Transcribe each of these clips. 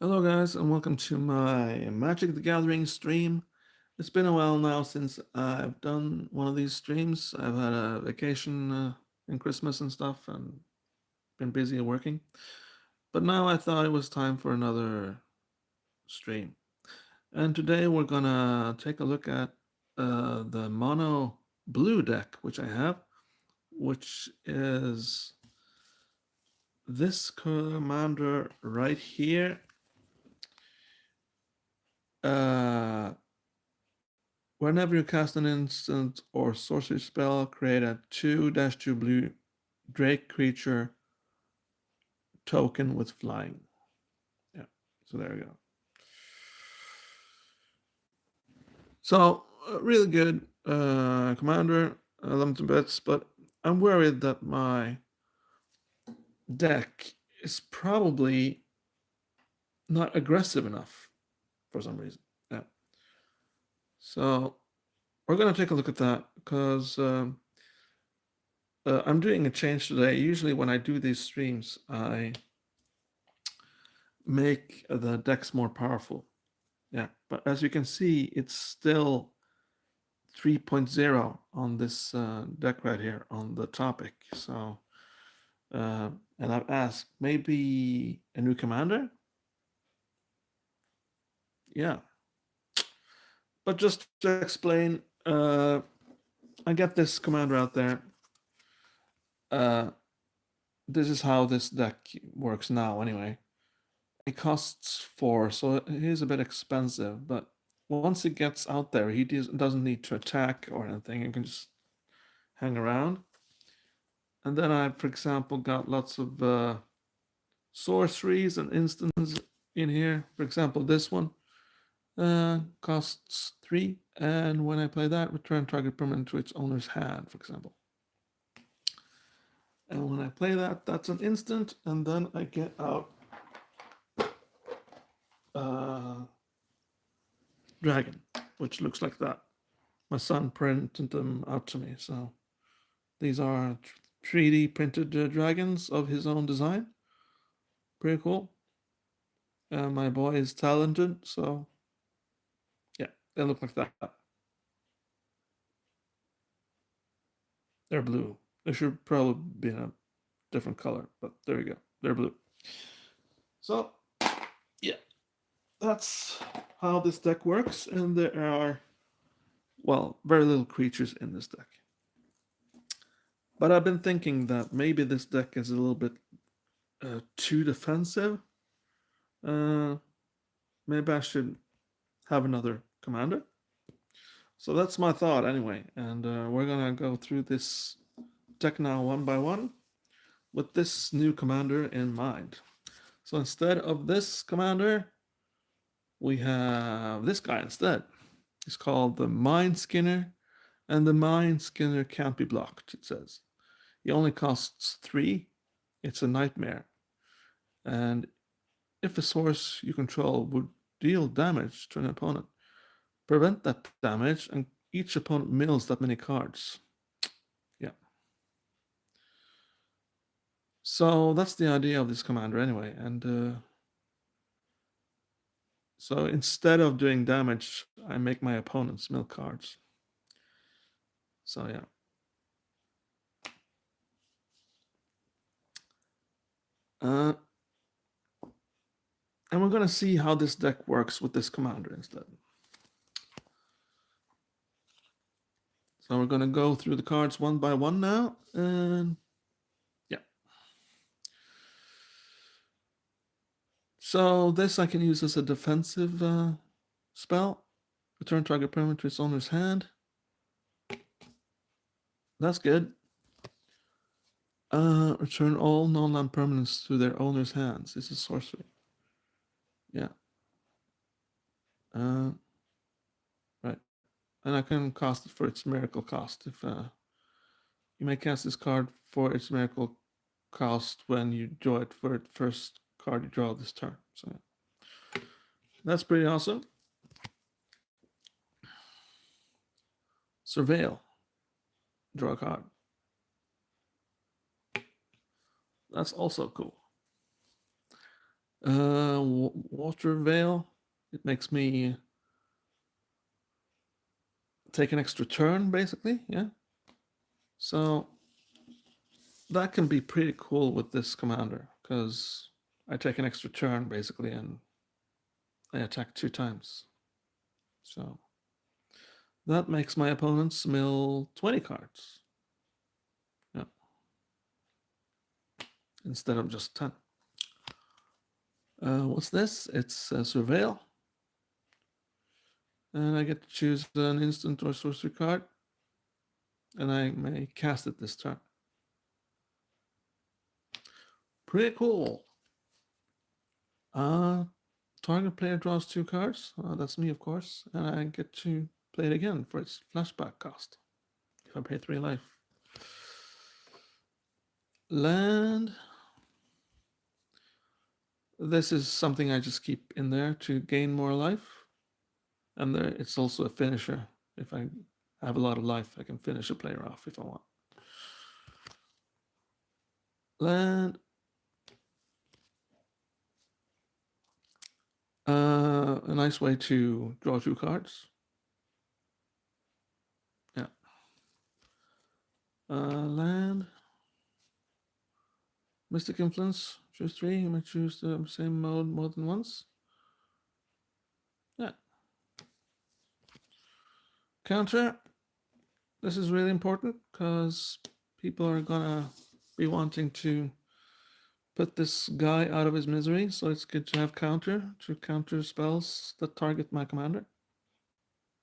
Hello, guys, and welcome to my Magic the Gathering stream. It's been a while now since I've done one of these streams. I've had a vacation in Christmas and stuff and been busy working. But now I thought it was time for another stream. And today we're gonna take a look at the mono blue deck, which I have, which is this commander right here. Uh, Whenever you cast an instant or sorcery spell, create a 2-2 blue Drake creature token with flying. Yeah, so there we go. So, really good commander, limited bits, but I'm worried that my deck is probably not aggressive enough for some reason. Yeah. So, we're going to take a look at that because I'm doing a change today. Usually, when I do these streams, I make the decks more powerful. Yeah, but as you can see, it's still 3.0 on this deck right here on the topic. So, and I've asked maybe a new commander. Yeah, but just to explain, I get this commander out there. Uh, this is how this deck works now, anyway. It costs 4, so it is a bit expensive, but once it gets out there, he doesn't need to attack or anything. He can just hang around. And then I, for example, got lots of sorceries and instants in here. For example, this one costs 3, and when I play that, return target permanent to its owner's hand, for example. And when I play that, that's an instant, and then I get out uh, dragon, which looks like that. My son printed them out to me, so these are 3D printed dragons of his own design. Pretty cool. My boy is talented, so yeah, they look like that. They're blue. They should probably be in a different color, but there you go. They're blue. So, yeah, that's how this deck works, and there are, well, very little creatures in this deck. But I've been thinking that maybe this deck is a little bit too defensive. Uh, Maybe I should have another commander. So that's my thought anyway, and we're gonna go through this deck now one by one with this new commander in mind. So instead of this commander, we have this guy instead. He's called the Mind Skinner, and the Mind Skinner can't be blocked, it says. He only costs 3. It's a nightmare. And if a source you control would deal damage to an opponent, prevent that damage, and each opponent mills that many cards. Yeah. So that's the idea of this commander anyway. And so instead of doing damage, I make my opponents mill cards. So yeah. And we're going to see how this deck works with this commander instead. So we're going to go through the cards one by one now. And yeah. So this I can use as a defensive spell. Return target permanent to its owner's hand. That's good. Return all non-land permanents to their owner's hands. This is sorcery. Yeah. Right. And I can cast it for its miracle cost. If you may cast this card for its miracle cost when you draw it for the first card you draw this turn. So yeah. That's pretty awesome. Surveil. Draw a card. That's also cool. Water Veil. It makes me take an extra turn, basically. Yeah. So that can be pretty cool with this commander, because I take an extra turn, basically, and I attack 2 times. So that makes my opponents mill 20 cards. Yeah. Instead of just 10. What's this? It's Surveil. And I get to choose an instant or sorcery card. And I may cast it this turn. Pretty cool. Target player draws 2 cards. That's me, of course. And I get to play it again for its flashback cost. If I pay 3 life. Land. This is something I just keep in there to gain more life. And there, it's also a finisher. If I have a lot of life, I can finish a player off if I want. Land. A nice way to draw 2 cards. Yeah. Land. Mystic Influence. Choose 3. You may choose the same mode more than once. Yeah. Counter. This is really important because people are gonna be wanting to put this guy out of his misery, so it's good to have counter spells that target my commander.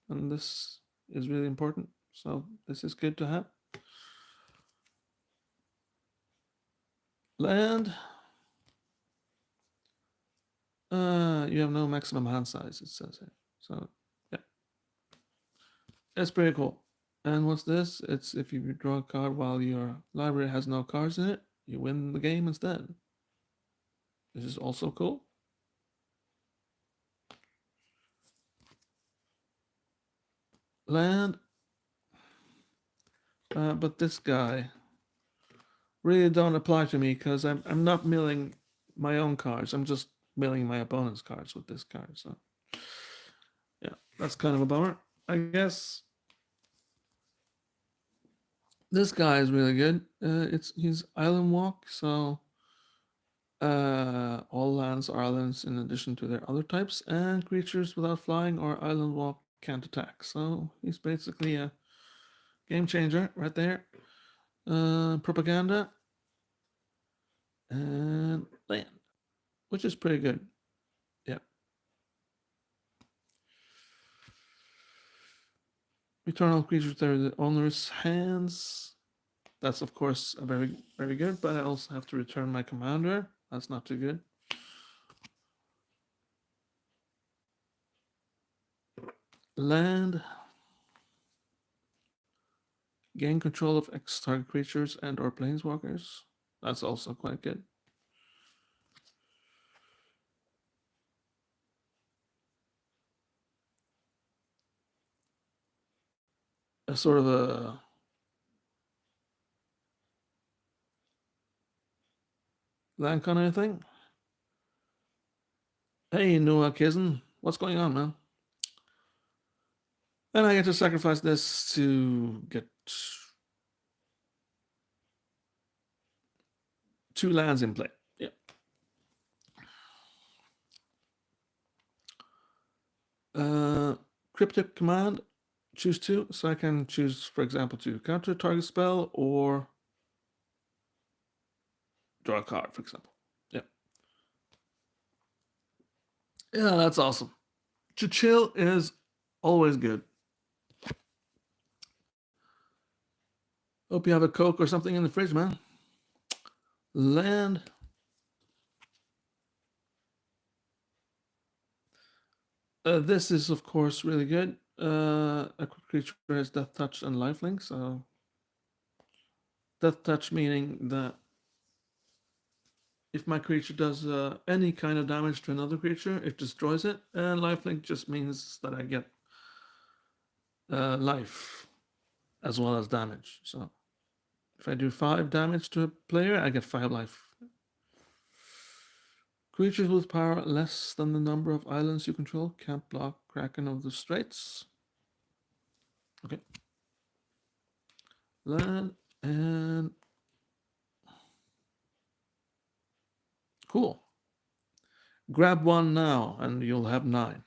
And this is really important, so this is good to have. Land. You have no maximum hand size, it says here. So, yeah. That's pretty cool. And what's this? It's if you draw a card while your library has no cards in it, you win the game instead. This is also cool. Land. But this guy really don't apply to me because I'm not milling my own cards. I'm just milling my opponent's cards with this card. So yeah, that's kind of a bummer. I guess this guy is really good. He's Island Walk, so all lands are islands in addition to their other types, and creatures without flying or Island Walk can't attack. So he's basically a game changer right there. Propaganda and land, which is pretty good. Yeah. Return all creatures that are the owner's hands. That's of course a very, very good, but I also have to return my commander. That's not too good. Land. Gain control of X target creatures and or planeswalkers. That's also quite good. A sort of a land kind of thing. Hey, Noah Kizen, what's going on, man? And I get to sacrifice this to get 2 lands in play. Yeah. Cryptic command. Choose 2, so I can choose, for example, to counter target spell or draw a card, for example. Yeah. Yeah, that's awesome. To chill is always good. Hope you have a Coke or something in the fridge, man. Land. This is, of course, really good. A creature has Death Touch and Lifelink, so Death Touch meaning that if my creature does any kind of damage to another creature, it destroys it. And Lifelink just means that I get life as well as damage. So if I do 5 damage to a player, I get 5 life. Creatures with power less than the number of islands you control can't block Kraken of the Straits. Okay. Land and cool. Grab one now and you'll have 9.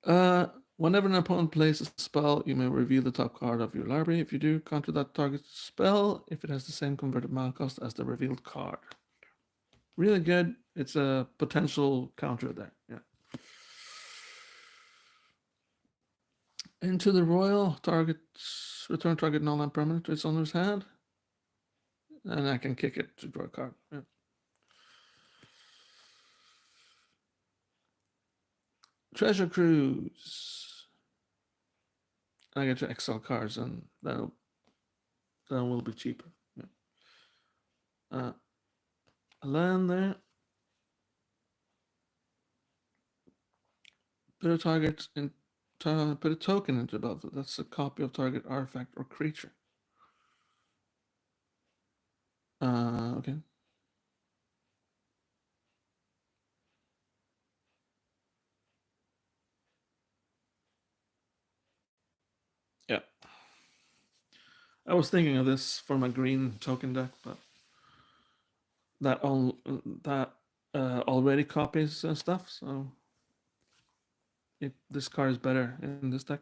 Yeah. Whenever an opponent plays a spell, you may reveal the top card of your library. If you do, counter that target spell if it has the same converted mana cost as the revealed card. Really good. It's a potential counter there. Yeah. Into the Royal, return target non-land permanent to its owner's hand. And I can kick it to draw a card. Yeah. Treasure Cruise. I get to exile cards, and that will be cheaper. Yeah. A land there. Put a target in. Put a token into the battlefield. That's a copy of target artifact or creature. Okay. Yeah. I was thinking of this for my green token deck, but that already copies stuff, so this card is better in this deck.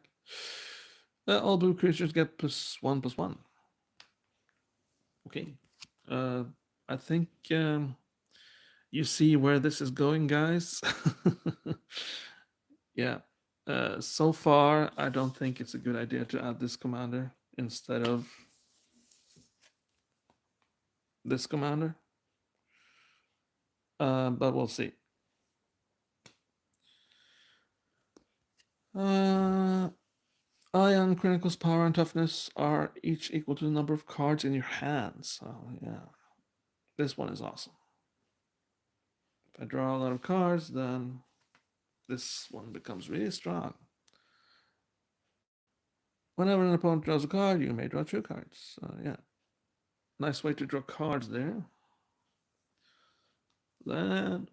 All blue creatures get +1/+1. Okay. I think you see where this is going, guys. Yeah. So far, I don't think it's a good idea to add this commander instead of this commander. But we'll see. Ion Chronicle's power and toughness are each equal to the number of cards in your hands. So yeah, this one is awesome. If I draw a lot of cards, then this one becomes really strong. Whenever an opponent draws a card, you may draw 2 cards. Yeah, nice way to draw cards there. Land.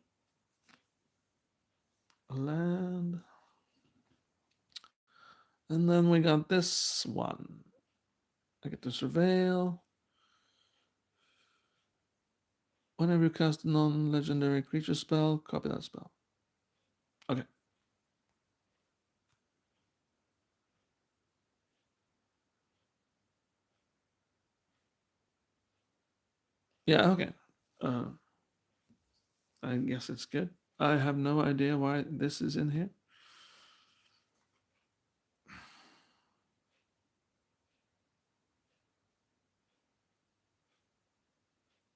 And then we got this one. I get to surveil. Whenever you cast a non-legendary creature spell, copy that spell. Okay. Yeah, okay. I guess it's good. I have no idea why this is in here.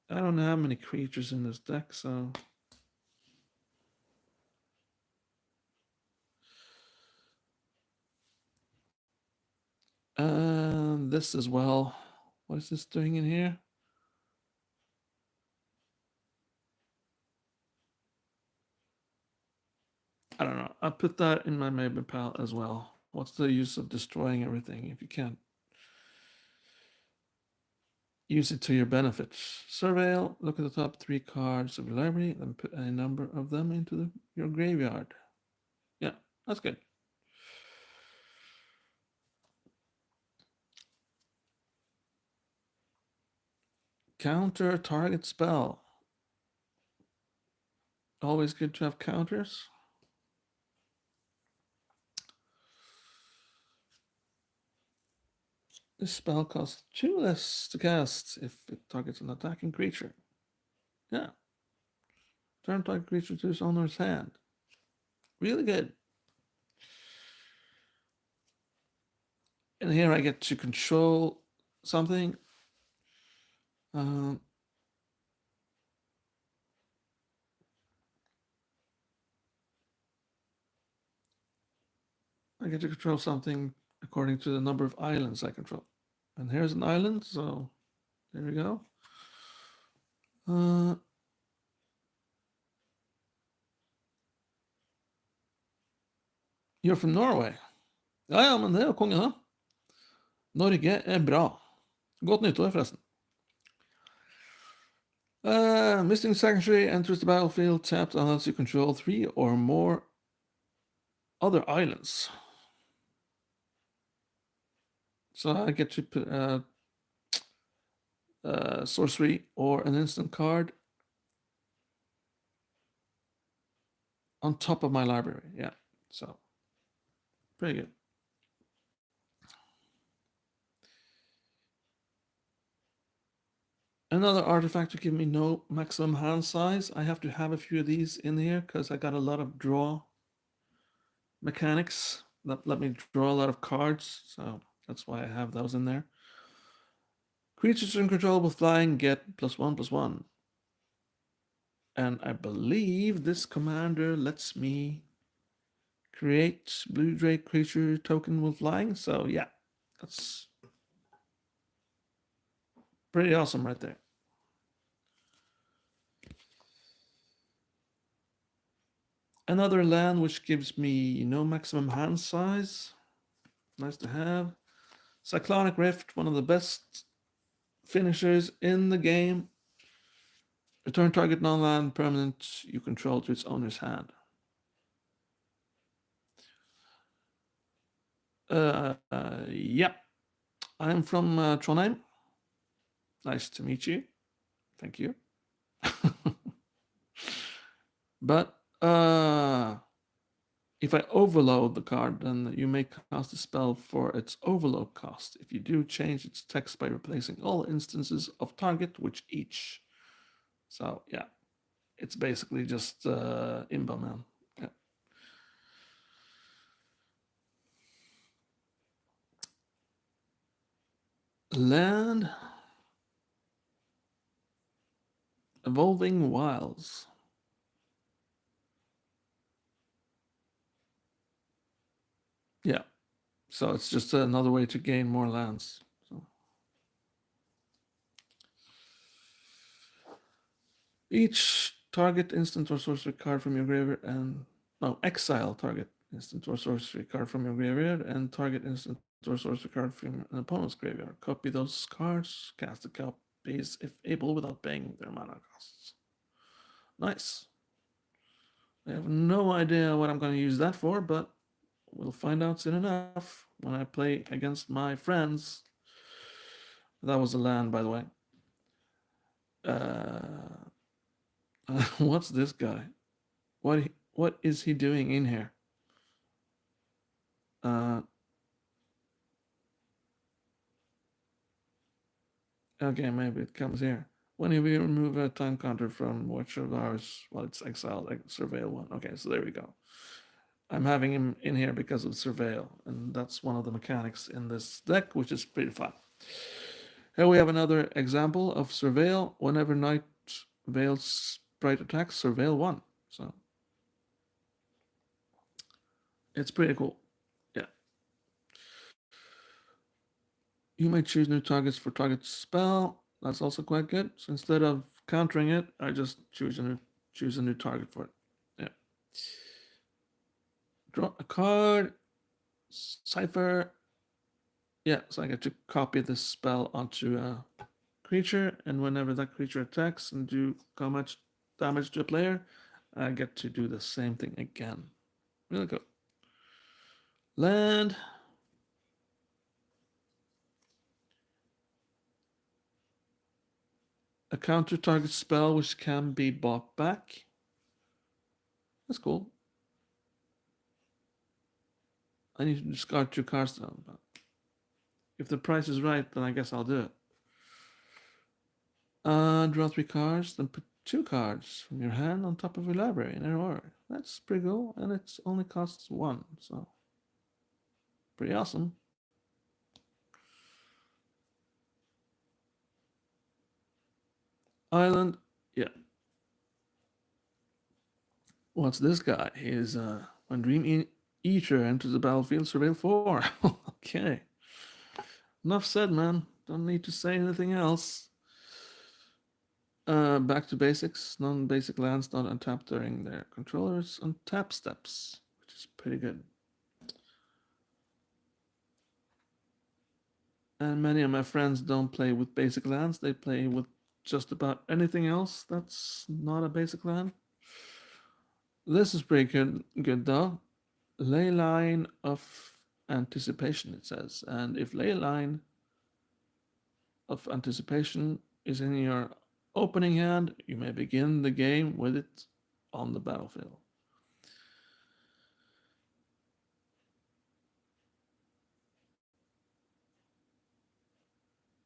I don't have many creatures in this deck, so... this as well. What is this doing in here? I don't know. I'll put that in my maybe pal as well. What's the use of destroying everything if you can't use it to your benefit? Surveil, look at the top 3 cards of your library, then put a number of them into your graveyard. Yeah, that's good. Counter target spell. Always good to have counters. This spell costs 2 less to cast if it targets an attacking creature. Yeah. Turn target creature to its owner's hand. Really good. And here I get to control something. I get to control something according to the number of islands I control. And here's an island, so there we go. You're from Norway. Ja, men det er jo kongen, da. Norge er bra. Godt nyttår, forresten. Missing Sanctuary enters the battlefield tapped unless you control 3 or more other islands. So I get to put sorcery or an instant card on top of my library. Yeah, so pretty good. Another artifact to give me no maximum hand size. I have to have a few of these in here because I got a lot of draw mechanics that let me draw a lot of cards. So that's why I have those in there. Creatures in control with flying get +1/+1. And I believe this commander lets me create blue drake creature token with flying. So yeah, that's pretty awesome right there. Another land which gives me no maximum hand size. Nice to have. Cyclonic Rift, one of the best finishers in the game. Return target non-land permanent you control to its owner's hand. Yeah, I'm from Trondheim. Nice to meet you. Thank you. But if I overload the card, then you may cast a spell for its overload cost. If you do, change its text by replacing all instances of target with each. So yeah, it's basically just Imba Man. Yeah. Land Evolving Wilds. Yeah. So it's just another way to gain more lands. So each target instant or sorcery card from your graveyard and no, exile target instant or sorcery card from your graveyard and target instant or sorcery card from an opponent's graveyard. Copy those cards, cast the copies if able without paying their mana costs. Nice. I have no idea what I'm going to use that for, but we'll find out soon enough when I play against my friends. That was a land, by the way. What's this guy? What is he doing in here? Uh, okay, maybe it comes here. When you remove a time counter from Watch of Ours while it's exiled, like Surveil 1. Okay, so there we go. I'm having him in here because of Surveil, and that's one of the mechanics in this deck, which is pretty fun. Here we have another example of Surveil. Whenever Night Veil Sprite attacks, Surveil 1. So it's pretty cool. Yeah. You may choose new targets for target spell. That's also quite good. So instead of countering it, I just choose a new target for it. Yeah. Draw a card. Cipher. Yeah, so I get to copy this spell onto a creature, and whenever that creature attacks and do much damage to a player, I get to do the same thing again. Really cool. Land. A counter target spell which can be bought back. That's cool. I need to discard 2 cards though. But if the price is right, then I guess I'll do it. Draw 3 cards, then put 2 cards from your hand on top of your library in an order. That's pretty cool, and it only costs 1, so pretty awesome. Island, yeah. What's this guy? He's when Dream Eater enters the battlefield, surveil 4. Okay. Enough said, man. Don't need to say anything else. Back to basics. Non-basic lands not untapped during their controllers untap steps, which is pretty good. And many of my friends don't play with basic lands. They play with just about anything else that's not a basic land. This is pretty good though. Ley line of anticipation, it says. And if ley line of anticipation is in your opening hand, you may begin the game with it on the battlefield.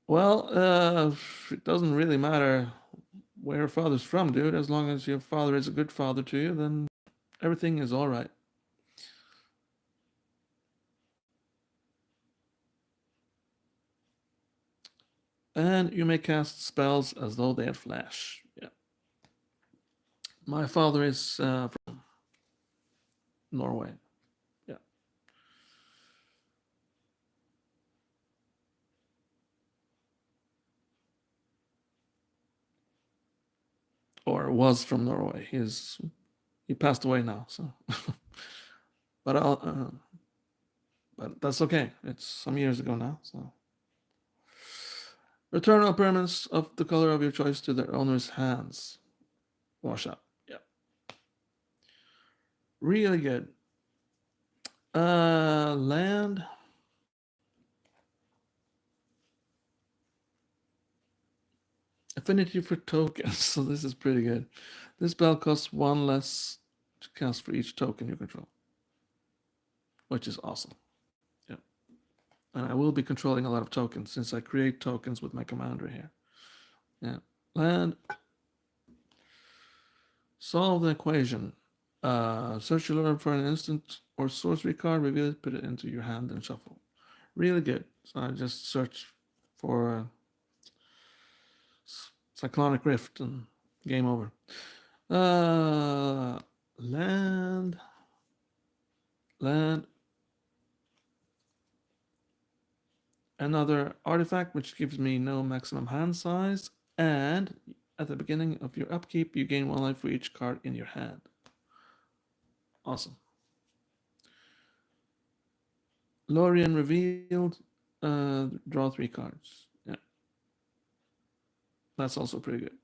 Well, it doesn't really matter where your father's from, dude. As long as your father is a good father to you, then everything is all right. And you may cast spells as though they had flash. Yeah. My father is from Norway. Yeah. Or was from Norway. He passed away now, so. but but that's okay. It's some years ago now, so. Return all permanents of the color of your choice to their owner's hands. Wash up. Yeah. Really good. Land. Affinity for tokens. So this is pretty good. This spell costs one less to cast for each token you control, which is awesome. Yeah. And I will be controlling a lot of tokens since I create tokens with my commander here. Yeah. Land. Solve the equation. Search your library for an instant or sorcery card, reveal it, put it into your hand, and shuffle. Really good. So I just search for Cyclonic Rift and game over. Land. Another artifact which gives me no maximum hand size, and at the beginning of your upkeep, you gain 1 life for each card in your hand. Awesome. Lorien revealed. Draw 3 cards. Yeah, that's also pretty good.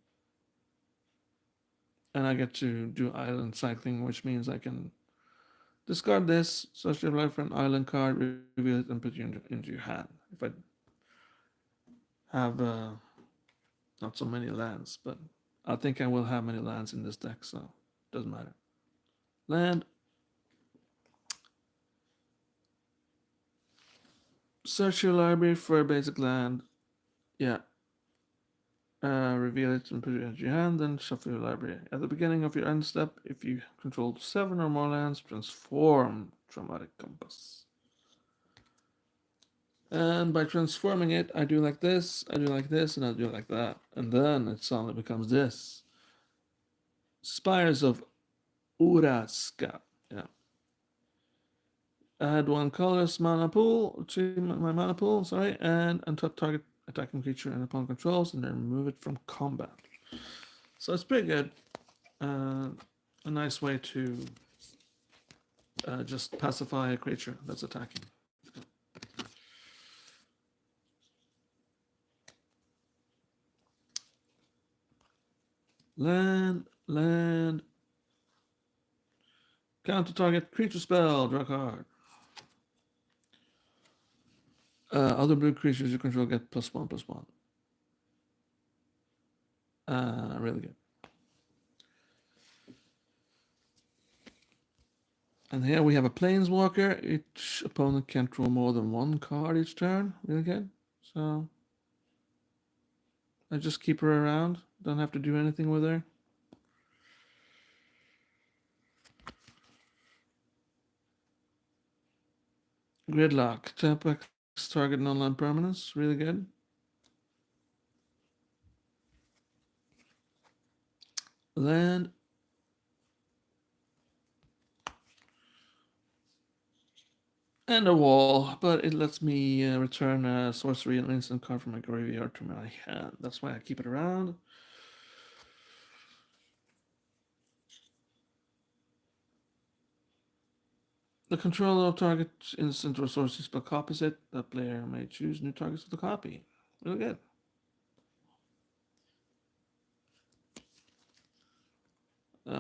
And I get to do island cycling, which means I can discard this, search your life for an island card, reveal it, and put it into your hand. If I have not so many lands, but I think I will have many lands in this deck, so it doesn't matter. Land. Search your library for a basic land. Yeah. Reveal it and put it into your hand, then shuffle your library. At the beginning of your end step, if you control 7 or more lands, transform Traumatic Compass. And by transforming it, I do like this, I do like this, and I do like that. And then it suddenly becomes this. Spires of Uraska. Yeah. Add 1 colorless mana pool to my mana pool, sorry, and untap target attacking creature and opponent controls, and then remove it from combat. So it's pretty good. A nice way to just pacify a creature that's attacking. Land. Counter target creature spell, draw a card. Other blue creatures you control get +1/+1. Really good. And here we have a Planeswalker. Each opponent can draw more than 1 card each turn. Really good. So I just keep her around. Don't have to do anything with her. Gridlock. Tap X target non-land permanence. Really good. Land. And a wall, but it lets me return a sorcery and instant card from my graveyard to my hand. That's why I keep it around. The controller of target instant or sorcery spell copies it. The player may choose new targets for the copy. Really good.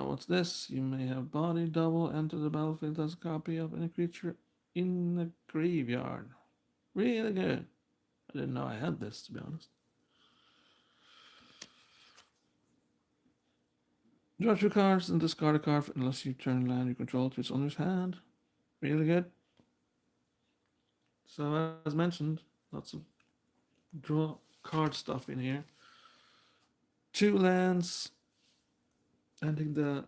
What's this? You may have body double enter the battlefield as a copy of any creature in the graveyard. Really good. I didn't know I had this, to be honest. Draw 2 cards and discard a card unless you turn land you control to its owner's hand. Really good. So, as mentioned, lots of draw card stuff in here. 2 lands. Ending the.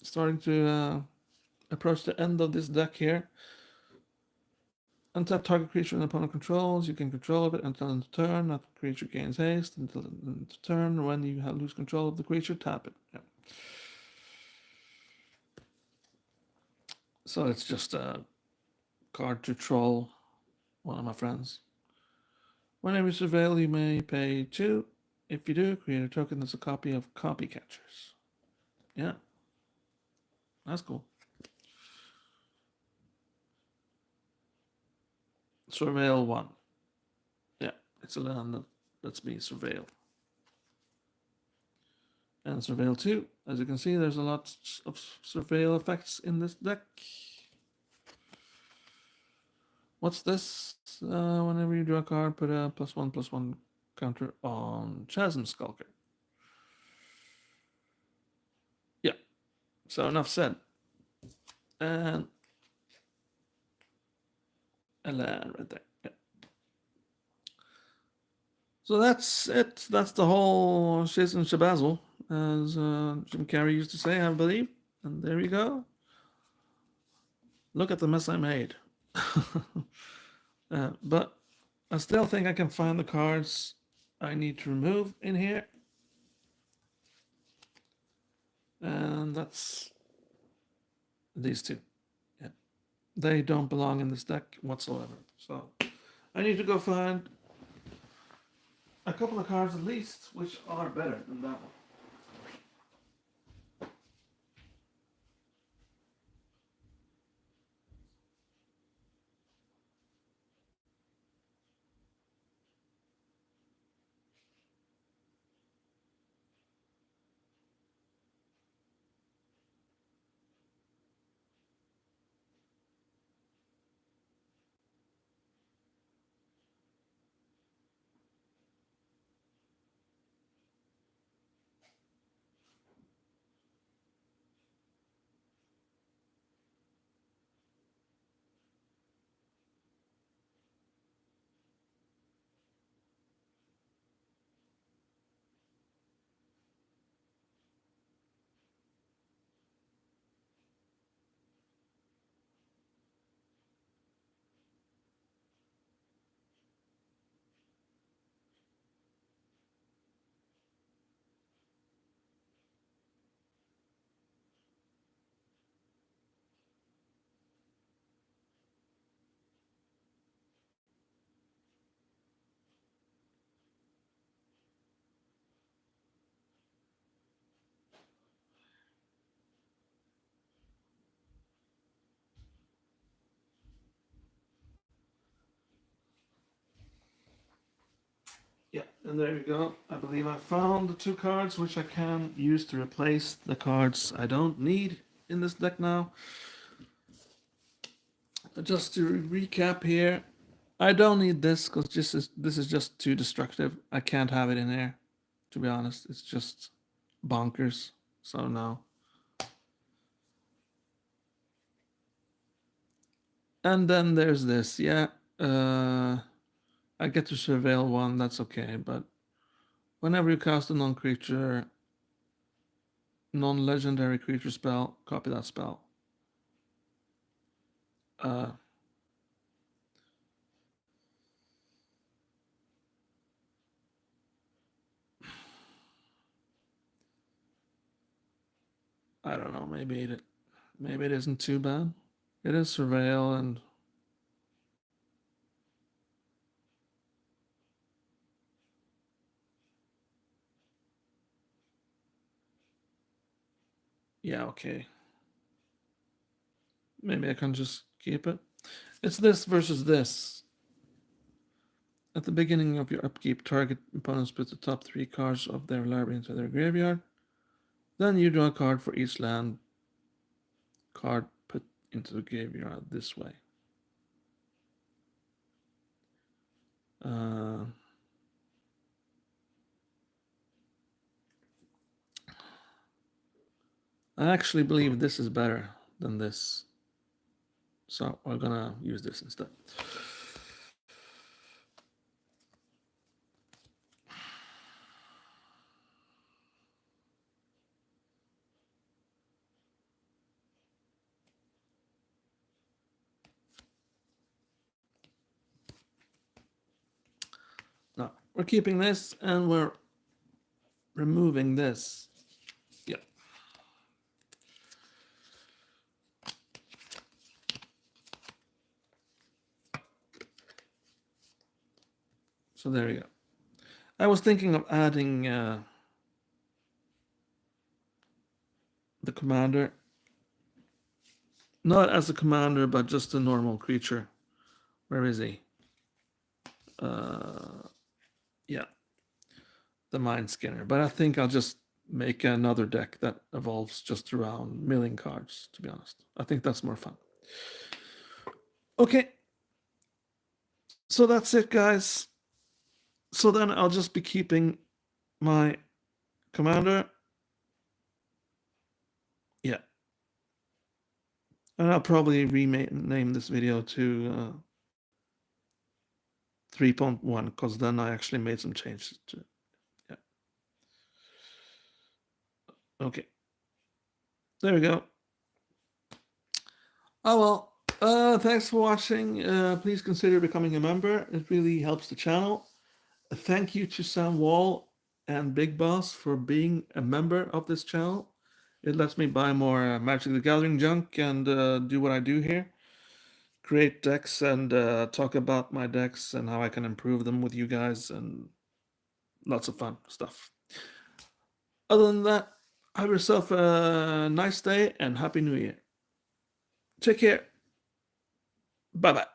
Starting to approach the end of this deck here. Untap target creature an opponent controls. You can control of it until end of turn. That creature gains haste until end of turn. When you lose control of the creature, tap it. Yeah. So it's just a card to troll one of my friends. Whenever you surveil, you may pay 2. If you do, create a token that's a copy of Copy Catchers. Yeah. That's cool. Surveil 1. Yeah, it's a land that lets me surveil. And Surveil 2. As you can see, there's a lot of surveil effects in this deck. What's this? Whenever you draw a card, put a +1/+1 counter on Chasm Skulker. Yeah. So enough said. And a land right there. Yeah. So that's it. That's the whole shiz and shabazzle, as Jim Carrey used to say, I believe. And there you go. Look at the mess I made. But I still think I can find the cards I need to remove in here. And that's these 2. Yeah. They don't belong in this deck whatsoever. So I need to go find a couple of cards at least which are better than that one. Yeah, and there you go. I believe I found the 2 cards which I can use to replace the cards I don't need in this deck now. Just to recap here, I don't need this because this is just too destructive. I can't have it in there, to be honest. It's just bonkers. So no. And then there's this. Yeah, I get to surveil 1. That's okay, but whenever you cast a non-creature, non-legendary creature spell, copy that spell. Uh, I don't know. Maybe it isn't too bad. It is surveil and yeah, okay. Maybe I can just keep it. It's this versus this. At the beginning of your upkeep, target opponents put the top 3 cards of their library into their graveyard. Then you draw a card for each land card put into the graveyard this way. I actually believe this is better than this. So we're gonna use this instead. Now we're keeping this and we're removing this. Yeah. So there you go. I was thinking of adding the commander, not as a commander, but just a normal creature. Where is he? Yeah, the Mind Skinner. But I think I'll just make another deck that evolves just around milling cards, to be honest. I think that's more fun. Okay. So that's it, guys. So then I'll just be keeping my commander. Yeah. And I'll probably rename this video to 3.1 because then I actually made some changes to it. Yeah. Okay. There we go. Oh, well, thanks for watching. Please consider becoming a member. It really helps the channel. Thank you to Sam Wall and Big Boss for being a member of this channel. It lets me buy more Magic the Gathering junk and do what I do here. Create decks and talk about my decks and how I can improve them with you guys and lots of fun stuff. Other than that, have yourself a nice day and Happy New Year. Take care. Bye-bye.